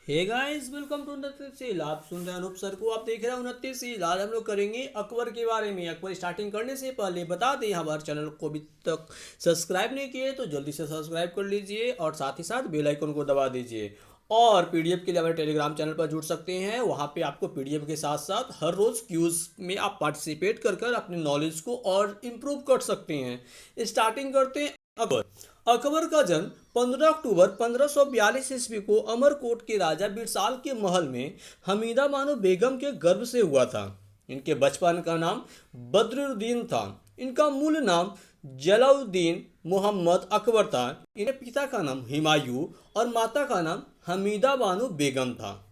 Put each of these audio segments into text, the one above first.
Hey guys, welcome to उन्नति seal. आप सुन रहे हैं अनूप सर को। आप देख रहे हैं उन्नति सील। आज हम लोग करेंगे अकबर के बारे में। अकबर स्टार्टिंग करने से पहले बता दें, हमारे चैनल को अभी तक सब्सक्राइब नहीं किए तो जल्दी से सब्सक्राइब कर लीजिए और साथ ही साथ बेल आइकन को दबा दीजिए। और पीडीएफ के लिए हमारे टेलीग्राम चैनल पर जुड़ सकते हैं। वहाँ पे आपको पीडीएफ के साथ साथ हर रोज़ क्यूज़ में आप पार्टिसिपेट कर कर अपने नॉलेज को और इम्प्रूव कर सकते हैं। स्टार्टिंग करते हैं। अकबर अकबर का जन्म 15 अक्टूबर 1542 ईस्वी को अमरकोट के राजा बिरसाल के महल में हमीदा बानो बेगम के गर्भ से हुआ था। इनके बचपन का नाम बदरुद्दीन था। इनका मूल नाम जलाउद्दीन मोहम्मद अकबर था। इनके पिता का नाम हुमायूं और माता का नाम हमीदा बानो बेगम था।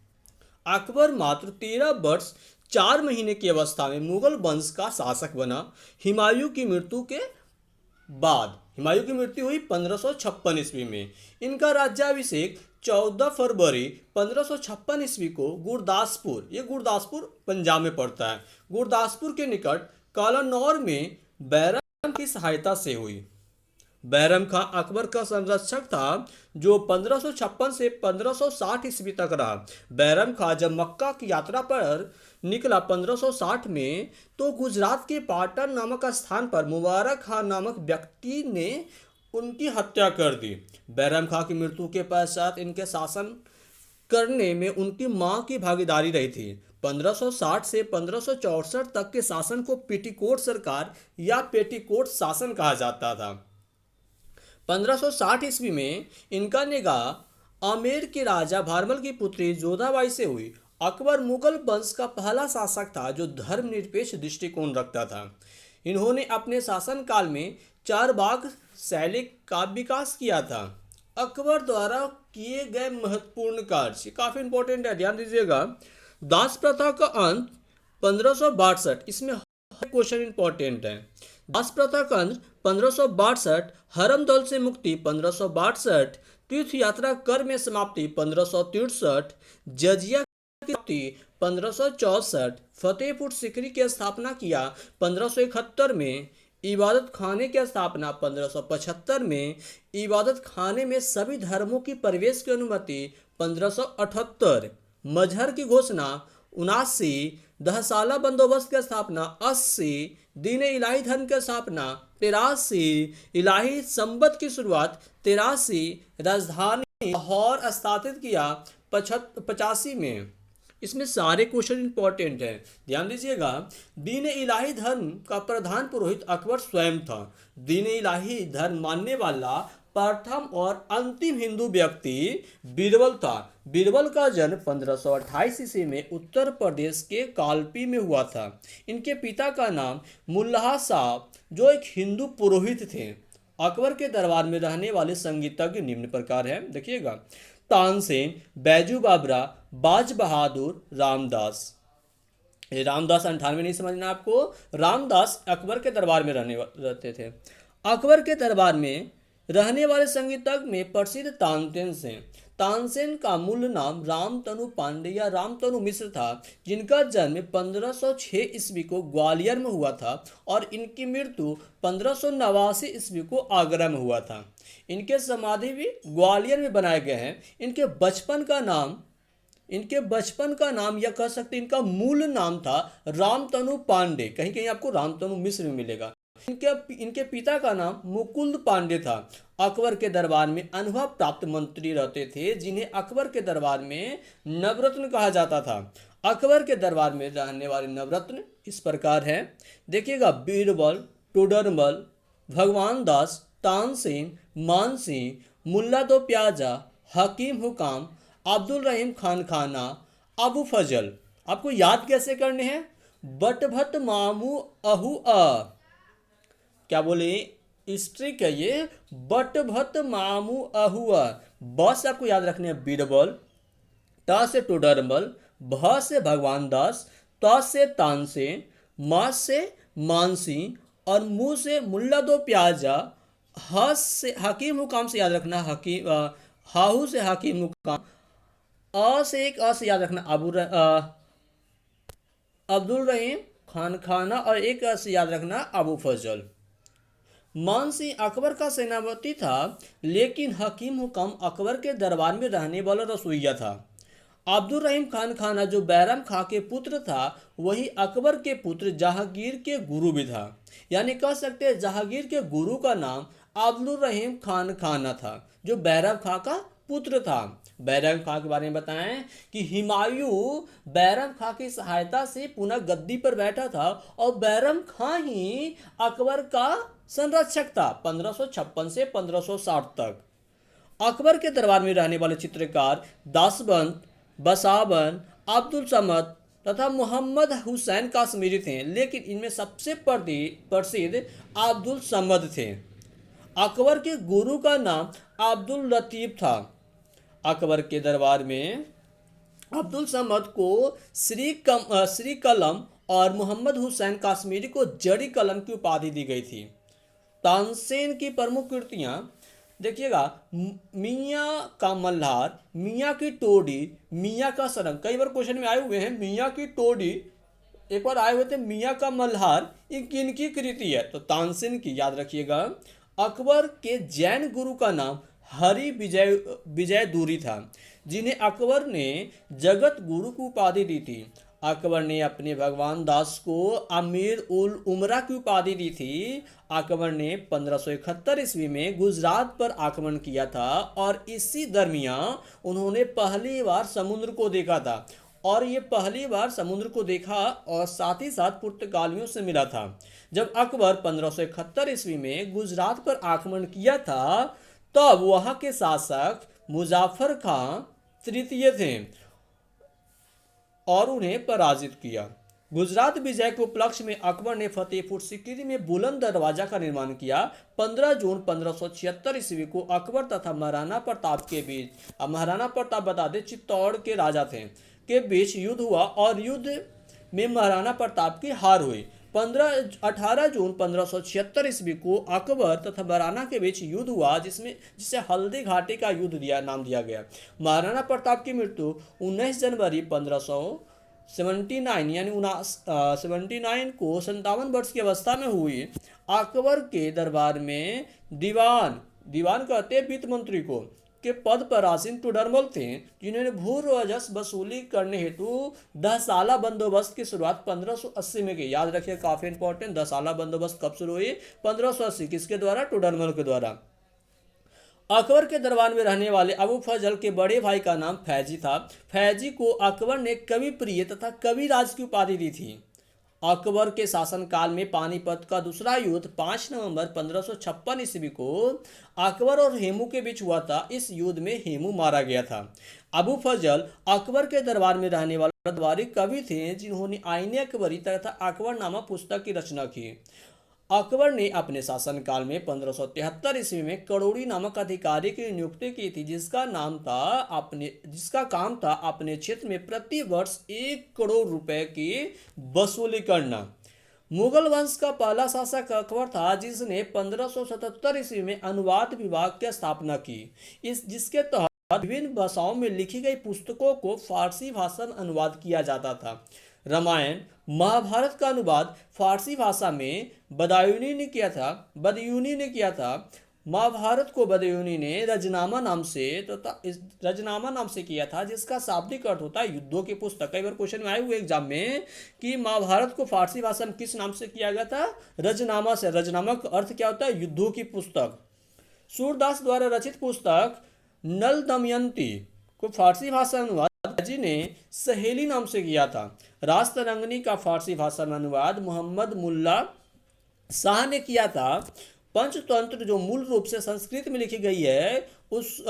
अकबर मात्र 13 वर्ष 4 महीने की अवस्था में मुगल वंश का शासक बना। हुमायूं की मृत्यु के बाद हुमायूं की मृत्यु हुई 1556 ईस्वी में। इनका राज्याभिषेक 14 फरवरी 1556 ईस्वी को गुरदासपुर, ये गुरदासपुर पंजाब में पड़ता है, गुरदासपुर के निकट कालानौर में बैरम की सहायता से हुई। बैरम खां अकबर का संरक्षक था जो 1556 से 1560 ईस्वी तक रहा। बैरम खां जब मक्का की यात्रा पर निकला 1560 में, तो गुजरात के पाटन नामक स्थान पर मुबारक खां नामक व्यक्ति ने उनकी हत्या कर दी। बैरम खां की मृत्यु के पश्चात इनके शासन करने में उनकी मां की भागीदारी रही थी। 1560 से 1564 तक के शासन को पेटीकोट सरकार या पेटीकोट शासन कहा जाता था। 1560 ईस्वी में इनका निकाह आमेर के राजा भारमल की पुत्री जोधाबाई से हुई। अकबर मुगल वंश का पहला शासक था जो धर्मनिरपेक्ष दृष्टिकोण रखता था। इन्होंने अपने शासनकाल में चारबाग शैली का विकास किया था। अकबर द्वारा किए गए महत्वपूर्ण कार्य, ये काफ़ी इंपॉर्टेंट है, ध्यान दीजिएगा। दास प्रथा का अंत 1562, इसमें क्वेश्चन इंपॉर्टेंट है। दास प्रथा का अंत 1562, हरम दल से मुक्ति 1562, तीर्थ यात्रा कर में समाप्ति 1563, जजिया की समाप्ति 1564, फतेहपुर सिकरी की स्थापना किया 1571 में, इबादत खाने की स्थापना 1575 में, इबादत खाने में सभी धर्मों की प्रवेश की अनुमति 1578, मजहर की घोषणा 79, दहसाला बंदोबस्त की स्थापना 80, दीन इलाही धर्म की स्थापना 83, इलाही संबत की शुरुआत 83, राजधानी लाहौर स्थापित किया 85 में। इसमें सारे क्वेश्चन इंपॉर्टेंट हैं, ध्यान दीजिएगा। दीन इलाही धर्म का प्रधान पुरोहित अकबर स्वयं था। दीन इलाही धर्म मानने वाला प्रथम और अंतिम हिंदू व्यक्ति बीरबल था। बीरबल का जन्म 1528 ईस्वी में उत्तर प्रदेश के कालपी में हुआ था। इनके पिता का नाम मुल्ला साहब जो एक हिंदू पुरोहित थे। अकबर के दरबार में रहने वाले संगीतज्ञ निम्न प्रकार हैं, देखिएगा। तानसेन, बैजू बाबरा, बाज बहादुर, रामदास। ये रामदास 98 नहीं समझना आपको। रामदास अकबर के दरबार में रहते थे। अकबर के दरबार में रहने वाले संगीतज्ञ में प्रसिद्ध तानसेन से। तानसेन का मूल नाम रामतनु पांडे या रामतनु मिश्र था, जिनका जन्म 1506 ईस्वी को ग्वालियर में हुआ था और इनकी मृत्यु 1589 ईस्वी को आगरा में हुआ था। इनके समाधि भी ग्वालियर में बनाए गए हैं। इनके बचपन का नाम या कह सकते हैं इनका मूल नाम था रामतनु पांडे, कहीं कहीं आपको रामतनु मिश्र में मिलेगा। इनके पिता का नाम मुकुंद पांडे था। अकबर के दरबार में अनुभव प्राप्त मंत्री रहते थे, जिन्हें अकबर के दरबार में नवरत्न कहा जाता था। अकबर के दरबार में रहने वाले नवरत्न इस प्रकार हैं, देखिएगा। बीरबल, टोडरमल, भगवान दास, तानसेन, मानसिंह, मुल्ला दो प्याजा, हकीम हुकाम, अब्दुल रहीम खान खाना, अबू फजल। आपको याद कैसे करने हैं? बट भट मामू अहू अ, क्या बोले, स्ट्रिक है ये। बट भट मामू अहुआ। ब से आपको याद रखने हैं बीरबल, ट से टोडरमल, भ से भगवान दास, त से तानसेन, मा से मानसिंह और मु से मुल्ला दो प्याजा, ह से हकीम हुकाम से याद रखना हाहू से हकीम हुकाम, अ से एक अ से याद रखना अब्दुल रहीम खान खाना और एक अ से याद रखना अबू फजल। मान सिंह अकबर का सेनापति था, लेकिन हकीम हुकम अकबर के दरबार में रहने वाला रसोइया था। अब्दुल रहीम खान खाना जो बैरम खां के पुत्र था वही अकबर के पुत्र जहांगीर के गुरु भी था। यानी कह सकते हैं जहांगीर के गुरु का नाम अब्दुल रहीम खान खाना था जो बैरम खां का पुत्र था। बैरम खां के बारे में बताएं कि हुमायूं बैरम खां की सहायता से पुनः गद्दी पर बैठा था और बैरम खां ही अकबर का संरक्षक था 1556 से 1560 तक। अकबर के दरबार में रहने वाले चित्रकार दासबंद, बसावन, अब्दुल समद तथा मोहम्मद हुसैन काश्मीरी थे, लेकिन इनमें सबसे प्रसिद्ध अब्दुल समद थे। अकबर के गुरु का नाम अब्दुल लतीफ था। अकबर के दरबार में अब्दुल समद को श्री कलम और मोहम्मद हुसैन काश्मीरी को जड़ी कलम की उपाधि दी गई थी। तानसेन की प्रमुख कृतियां देखिएगा, मियाँ का मल्हार, मियाँ की टोडी, मियाँ का सरंग, कई बार क्वेश्चन में आए हुए हैं मियाँ की टोडी, एक बार आए हुए थे मियाँ का मल्हार, ये किनकी कृति है? तो तानसेन की, याद रखिएगा। अकबर के जैन गुरु का नाम हरि विजय दूरी था, जिन्हें अकबर ने जगत गुरु की उपाधि दी थी। अकबर ने अपने भगवान दास को अमीर उल उमरा की उपाधि दी थी। अकबर ने 1571 ईस्वी में गुजरात पर आक्रमण किया था और इसी दरमियान उन्होंने पहली बार समुद्र को देखा था, और ये पहली बार समुद्र को देखा और साथ ही साथ पुर्तगालियों से मिला था। जब अकबर 1571 ईस्वी में गुजरात पर आक्रमण किया था तब वहां के शासक मुजाफर खां तृतीय थे और उन्हें पराजित किया। गुजरात विजय के उपलक्ष्य में अकबर ने फतेहपुर सीकरी में बुलंद दरवाजा का निर्माण किया। 15 जून 1576 ईस्वी को अकबर तथा महाराणा प्रताप के बीच, अब महाराणा प्रताप बता दें चित्तौड़ के राजा थे, के बीच युद्ध हुआ और युद्ध में महाराणा प्रताप की हार हुई। 18 जून 1576 ईस्वी को अकबर तथा महाराणा के बीच युद्ध हुआ जिसे हल्दी घाटी का युद्ध नाम दिया गया। महाराणा प्रताप की मृत्यु 19 जनवरी 1579 यानी 79 को 57 वर्ष की अवस्था में हुई। अकबर के दरबार में दीवान कहते हैं वित्त मंत्री को के पद पर आसीन टोडरमल थे, जिन्होंने भू राजस्व वसूली करने हेतु 10 साला बंदोबस्त की शुरुआत 1580 में की। याद रखिए, काफी इंपॉर्टेंट, 10 साला बंदोबस्त कब शुरू हुई? 1580। किसके द्वारा? टोडरमल के द्वारा। अकबर के दरबार में रहने वाले अबू फजल के बड़े भाई का नाम फैजी था। फैजी को अकबर ने कवि प्रिय तथा कविराज की उपाधि दी थी। अकबर के शासनकाल में पानीपत का दूसरा युद्ध 5 नवंबर 1556 ईस्वी को अकबर और हेमू के बीच हुआ था। इस युद्ध में हेमू मारा गया था। अबू फजल अकबर के दरबार में रहने वाले दरबारी कवि थे, जिन्होंने आईने अकबरी तथा अकबरनामा पुस्तक की रचना की। अकबर ने अपने शासनकाल में 1573 ईस्वी में करोड़ी नामक अधिकारी की नियुक्ति की थी, जिसका काम था अपने क्षेत्र में प्रति वर्ष 1 करोड़ रुपए की वसूली करना। मुगल वंश का पहला शासक अकबर था, जिसने 1577 ईस्वी में अनुवाद विभाग की स्थापना की, जिसके तहत विभिन्न भाषाओं में लिखी गई पुस्तकों को फारसी भाषा में अनुवाद किया जाता था। रामायण महाभारत का अनुवाद फारसी भाषा में बदायूनी ने किया था। महाभारत को बदायूनी ने रजनामा नाम से किया था, जिसका शाब्दिक अर्थ होता है युद्धों की पुस्तक। कई बार क्वेश्चन में आए हुए एग्जाम में कि महाभारत को फारसी भाषा में किस नाम से किया गया था? रजनामा से। रजनामा का अर्थ क्या होता है? युद्धों की पुस्तक। सूरदास द्वारा रचित पुस्तक नल दमयंती को फारसी भाषा में अनुवाद जी ने सहेली नाम से किया था। रास्तरंगनी का फारसी भाषा में अनुवाद मोहम्मद मुल्ला शाह ने किया था। पंचतंत्र जो मूल रूप से संस्कृत में लिखी गई है, उस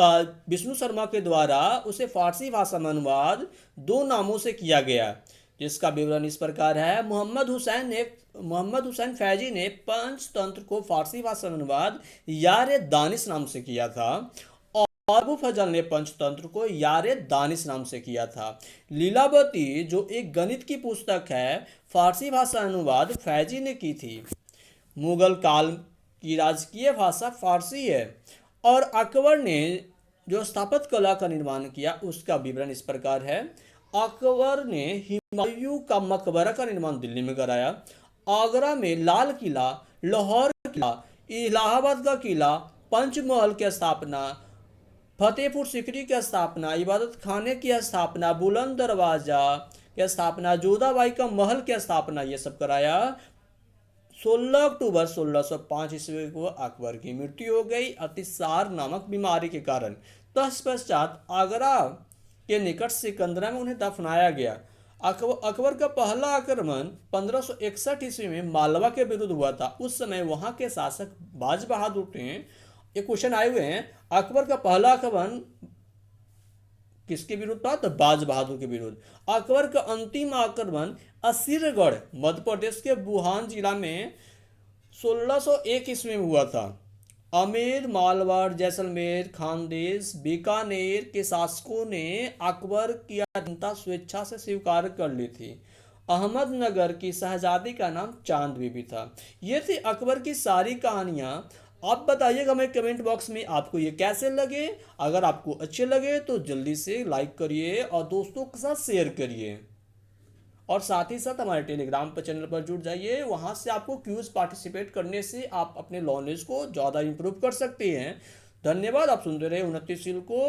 विष्णु शर्मा के द्वारा उसे फारसी भाषा में अनुवाद 2 नामों से किया गया, जिसका विवरण इस प्रकार है। मोहम्मद हुसैन फैजी ने पंचतंत्र को फारसी भाषा में अनुवाद यार दानिश नाम से किया था। अबू फजल ने पंचतंत्र को यारे दानिश नाम से किया था। लीलावती जो एक गणित की पुस्तक है, फारसी भाषा अनुवाद फैजी ने की थी। मुगल काल की राजकीय भाषा फारसी है। और अकबर ने जो स्थापत्य कला का निर्माण किया उसका विवरण इस प्रकार है। अकबर ने हुमायूं का मकबरा का निर्माण दिल्ली में कराया। आगरा में लाल किला, लाहौर किला, इलाहाबाद का किला, पंचमहल की स्थापना, फतेहपुर सीकरी की स्थापना, इबादत खाने की स्थापना, बुलंद दरवाजा की स्थापना, जोधाबाई का महल की स्थापना, ये सब कराया। 16 अक्टूबर 1605 ईस्वी को अकबर की मृत्यु हो गई अतिसार नामक बीमारी के कारण। तत्पश्चात आगरा के निकट सिकंदरा में उन्हें दफनाया गया। अकबर का पहला आक्रमण 1561 ईस्वी में मालवा के विरुद्ध हुआ था। उस समय वहां के शासक बाज बहादुर थे। ये क्वेश्चन आए हुए हैं, अकबर का पहला आक्रमण किसके विरुद्ध था? तो बाज बहादुर के विरुद्ध। अकबर का अंतिम आक्रमण असीरगढ़ मध्य प्रदेश के बुहान जिला में 1601 ईस्वी में हुआ था। आमेर, मालवाड़, जैसलमेर, खानदेश, बीकानेर के शासकों ने अकबर की अधीनता स्वेच्छा से स्वीकार कर ली थी। अहमदनगर की शहजादी का नाम चांद बीबी था। ये थी अकबर की सारी कहानियाँ। आप बताइएगा हमें कमेंट बॉक्स में आपको ये कैसे लगे। अगर आपको अच्छे लगे तो जल्दी से लाइक करिए और दोस्तों के साथ शेयर करिए, और साथ ही साथ हमारे टेलीग्राम पर चैनल पर जुड़ जाइए। वहाँ से आपको क्यूज पार्टिसिपेट करने से आप अपने नॉलेज को ज़्यादा इंप्रूव कर सकते हैं। धन्यवाद। आप सुनते रहे 29 को।